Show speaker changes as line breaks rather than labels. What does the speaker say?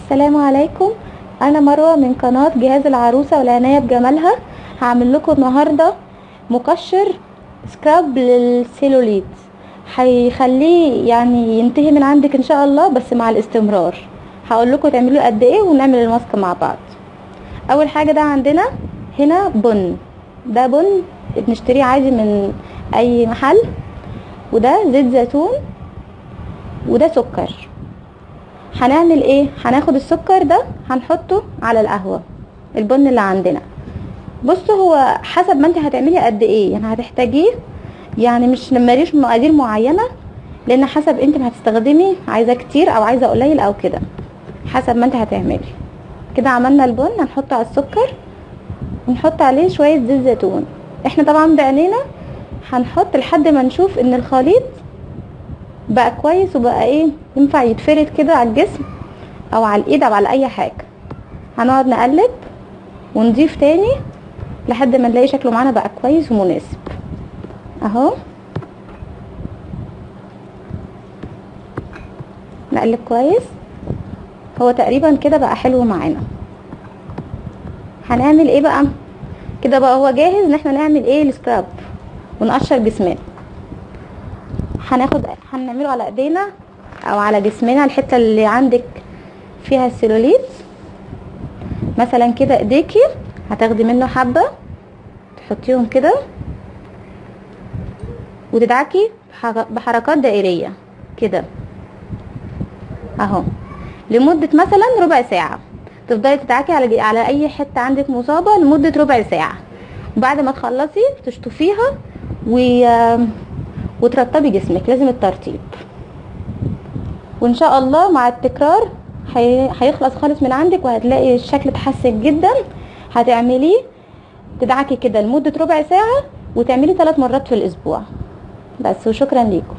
السلام عليكم. انا مروه من قناه جهاز العروسه والعنايه بجمالها. هعمل لكم النهارده مقشر سكراب للسيلوليت، هيخليه يعني ينتهي من عندك ان شاء الله، بس مع الاستمرار. هقول لكم تعملوه قد ايه ونعمل الماسك مع بعض. اول حاجه ده عندنا هنا بن، ده بن بنشتريه عادي من اي محل، وده زيت زيتون، وده سكر. هنعمل ايه؟ هناخد السكر ده هنحطه على القهوه البن اللي عندنا. بصوا، هو حسب ما انت هتعملي قد ايه يعني هتحتاجيه، يعني مش ماليش مقادير معينه، لان حسب انت ما هتستخدمي، عايزه كتير او عايزه قليل او كده، حسب ما انت هتعملي. كده عملنا البن، هنحطه على السكر ونحط عليه شويه زيت زيتون. احنا طبعا بعينينا هنحط لحد ما نشوف ان الخليط بقى كويس وبقى ايه، ينفع يتفرد كده على الجسم او على الايد او على اي حاجه. هنقعد نقلب ونضيف تاني لحد ما نلاقي شكله معانا بقى كويس ومناسب اهو. نقلب كويس، هو تقريبا كده بقى حلو معانا. هنعمل ايه بقى؟ كده بقى هو جاهز ان احنا نعمل ايه، السكراب ونقشر جسمنا. هنعمله على ايدينا او على جسمنا، الحته اللي عندك فيها السيلوليت مثلا كده، ايديكي هتاخدي منه حبه تحطيهم كده وتدعكي بحركات دائريه كده اهو، لمده مثلا ربع ساعه. تفضلي تدعكي على اي حته عندك مصابه لمده ربع ساعه، وبعد ما تخلصي تشطفيها وترطبي جسمك. لازم الترطيب، وان شاء الله مع التكرار هيخلص خالص من عندك، وهتلاقي الشكل اتحسن جدا. هتعمليه تدعكي كده لمده ربع ساعه، وتعملي 3 مرات في الاسبوع بس. وشكرا ليكم.